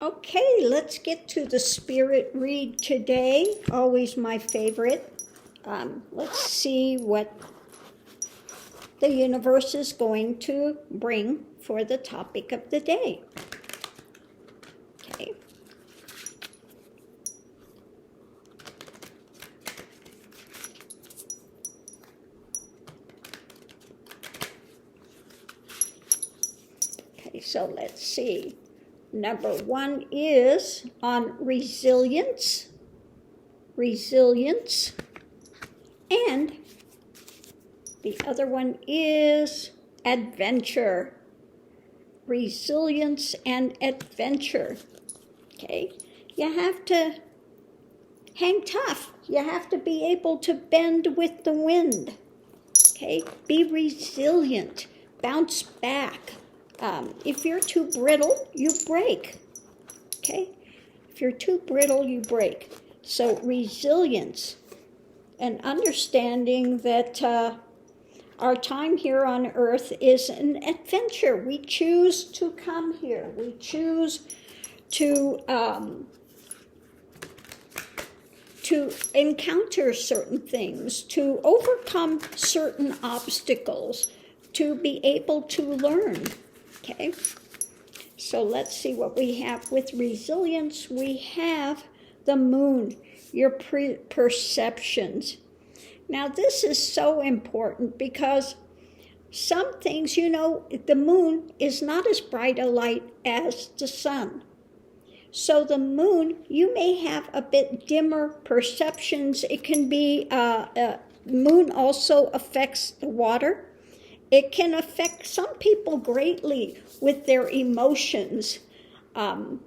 Okay, let's get to the spirit read today. Always my favorite. Let's see what the universe is going to bring for the topic of the day. Okay. Okay, so let's see. Number one is on resilience, and the other one is adventure, resilience and adventure. Okay, you have to hang tough. You have to be able to bend with the wind. Okay, be resilient, bounce back. If you're too brittle, you break. Okay? If you're too brittle, you break. So resilience and understanding that our time here on Earth is an adventure. We choose to come here. We choose to encounter certain things, to overcome certain obstacles, to be able to learn. Okay, so let's see what we have with resilience. We have the moon, your perceptions. Now, this is so important because some things, the moon is not as bright a light as the sun. So the moon, you may have a bit dimmer perceptions. It can be, moon also affects the water. It can affect some people greatly with their emotions. So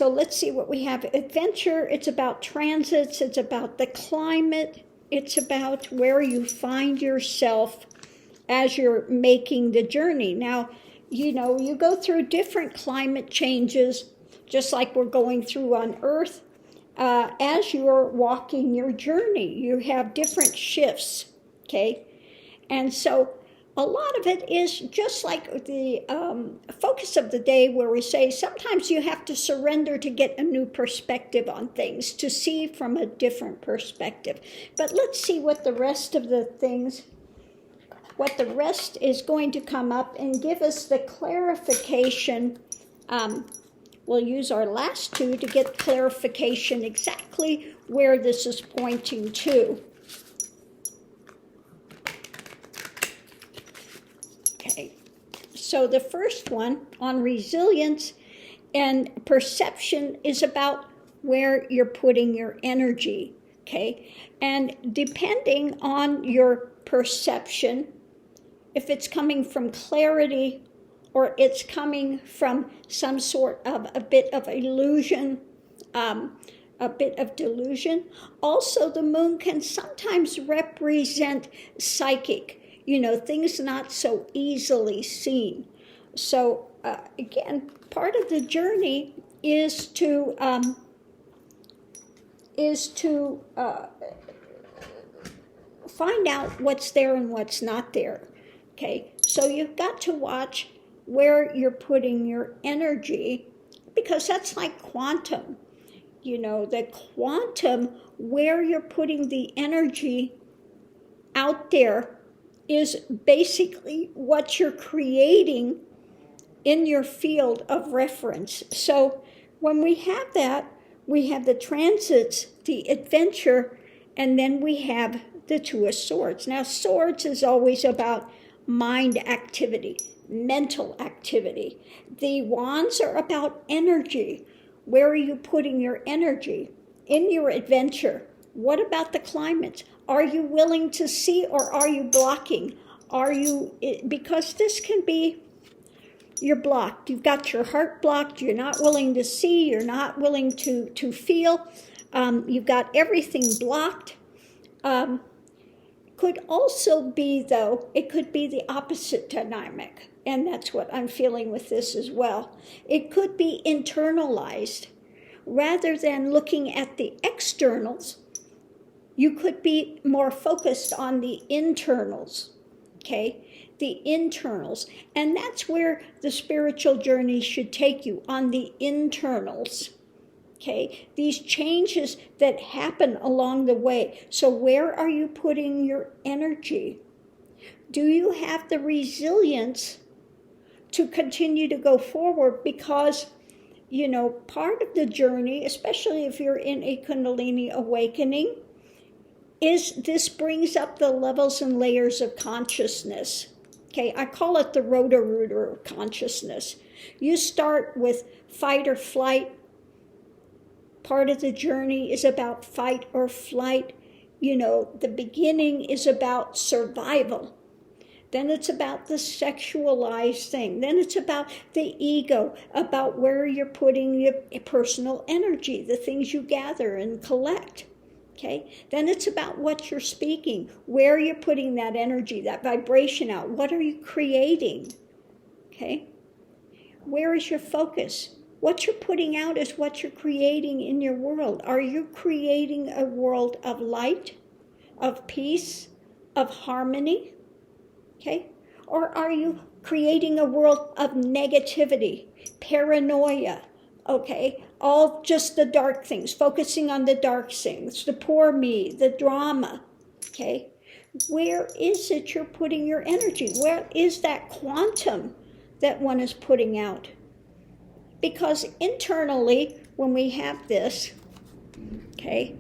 let's see what we have. Adventure, it's about transits, it's about the climate, it's about where you find yourself as you're making the journey. Now, you go through different climate changes, just like we're going through on Earth. As you're walking your journey, you have different shifts, okay? And so a lot of it is just like the focus of the day where we say sometimes you have to surrender to get a new perspective on things, to see from a different perspective. But let's see what the rest of the things, what the rest is going to come up and give us the clarification. We'll use our last two to get clarification exactly where this is pointing to. So the first one on resilience and perception is about where you're putting your energy, okay? And depending on your perception, if it's coming from clarity or it's coming from some sort of a bit of illusion, a bit of delusion. Also, the moon can sometimes represent psychic, things not so easily seen. So again, part of the journey is to find out what's there and what's not there. Okay, so you've got to watch where you're putting your energy, because that's like quantum. The quantum, where you're putting the energy out there, is basically what you're creating in your field of reference. So when we have that, we have the transits, the adventure, and then we have the Two of Swords. Now, swords is always about mind activity, mental activity. The wands are about energy. Where are you putting your energy? In your adventure. What about the climate? Are you willing to see, or are you blocking? Because this can be, you're blocked. You've got your heart blocked. You're not willing to see. You're not willing to feel. You've got everything blocked. Could also be, though, it could be the opposite dynamic. And that's what I'm feeling with this as well. It could be internalized. Rather than looking at the externals, you could be more focused on the internals, okay? the internals. And that's where the spiritual journey should take you, on the internals. Okay, these changes that happen along the way. So where are you putting your energy? Do you have the resilience to continue to go forward? Because, part of the journey, especially if you're in a Kundalini awakening, is this brings up the levels and layers of consciousness. Okay, I call it the Roto-Rooter of consciousness. You start with fight or flight. Part of the journey is about fight or flight. The beginning is about survival. Then it's about the sexualized thing. Then it's about the ego, about where you're putting your personal energy, the things you gather and collect. Okay? Then it's about what you're speaking, where you're putting that energy, that vibration out. What are you creating? Okay? Where is your focus? What you're putting out is what you're creating in your world. Are you creating a world of light, of peace, of harmony? Okay? Or are you creating a world of negativity, paranoia, okay? All just the dark things, focusing on the dark things, the poor me, the drama, okay? Where is it you're putting your energy? Where is that quantum that one is putting out? Because internally, when we have this, okay,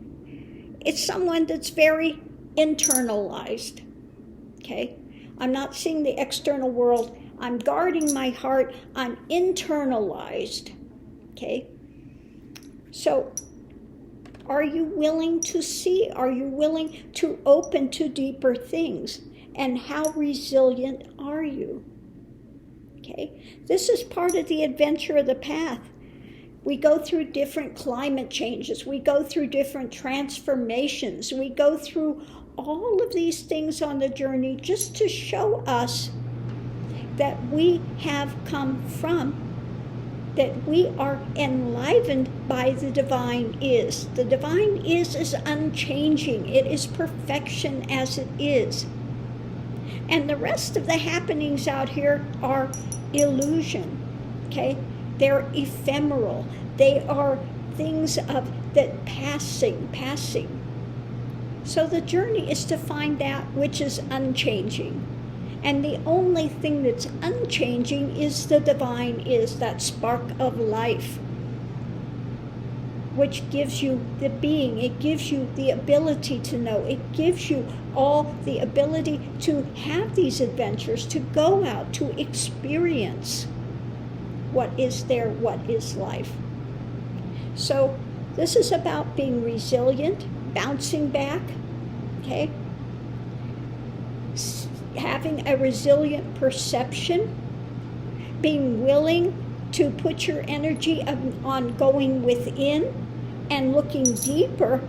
it's someone that's very internalized, okay? I'm not seeing the external world. I'm guarding my heart. I'm internalized, okay? So are you willing to see? Are you willing to open to deeper things? And how resilient are you? Okay, this is part of the adventure of the path. We go through different climate changes. We go through different transformations. We go through all of these things on the journey just to show us that we have come from, that we are enlivened by the divine is. The divine is unchanging. It is perfection as it is. And the rest of the happenings out here are illusion, okay? They're ephemeral. They are things of that passing. So the journey is to find that which is unchanging. And the only thing that's unchanging is the divine is, that spark of life, which gives you the being. It gives you the ability to know. It gives you all the ability to have these adventures, to go out, to experience what is there, what is life. So this is about being resilient, bouncing back, okay? Having a resilient perception, being willing to put your energy on going within and looking deeper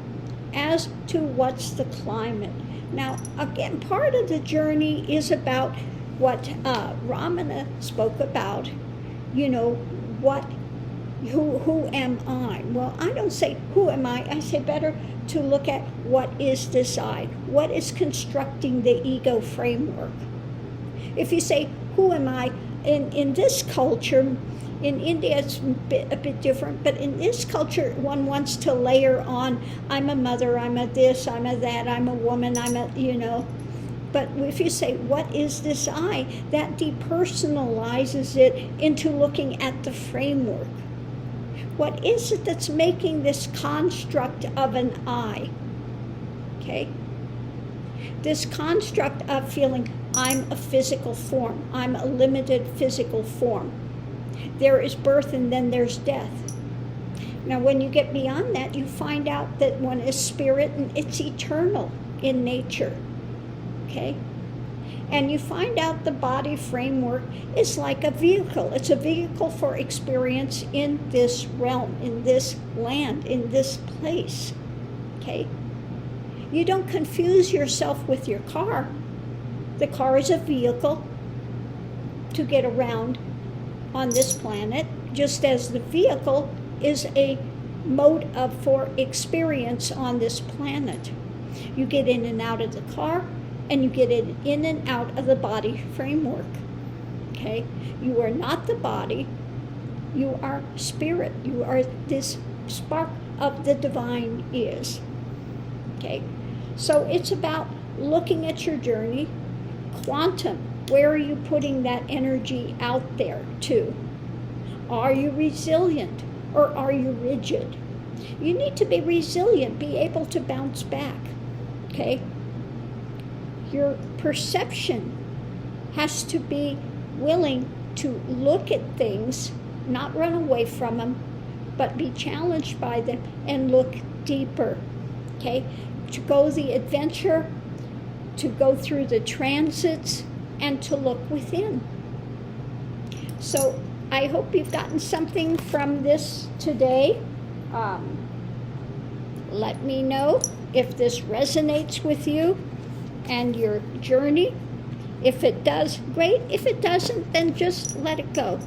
as to what's the climate. Now, again, part of the journey is about what Ramana spoke about, who am I? Well, I don't say who am I say better to look at what is this I? What is constructing the ego framework? If you say, who am I? In this culture, in India it's a bit different, but in this culture one wants to layer on, I'm a mother, I'm a this, I'm a that, I'm a woman, I'm a, But if you say, what is this I? That depersonalizes it into looking at the framework. What is it that's making this construct of an I? Okay? This construct of feeling I'm a physical form. I'm a limited physical form. There is birth and then there's death. Now, when you get beyond that, you find out that one is spirit and it's eternal in nature. Okay? And you find out the body framework is like a vehicle. It's a vehicle for experience in this realm, in this land, in this place. Okay? You don't confuse yourself with your car. The car is a vehicle to get around on this planet, just as the vehicle is a mode for experience on this planet. You get in and out of the car, and you get it in and out of the body framework. Okay? You are not the body. You are spirit. You are this spark of the divine is. Okay? So it's about looking at your journey. Quantum, where are you putting that energy out there to? Are you resilient or are you rigid? You need to be resilient, be able to bounce back. Okay? Your perception has to be willing to look at things, not run away from them, but be challenged by them and look deeper. Okay? To go the adventure, to go through the transits, and to look within. So I hope you've gotten something from this today. Let me know if this resonates with you and your journey. If it does, great. If it doesn't, then just let it go.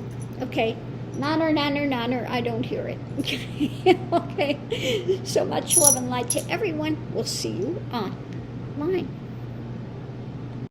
Okay? Nanner, nanner, nanner, I don't hear it. Okay? So much love and light to everyone. We'll see you online.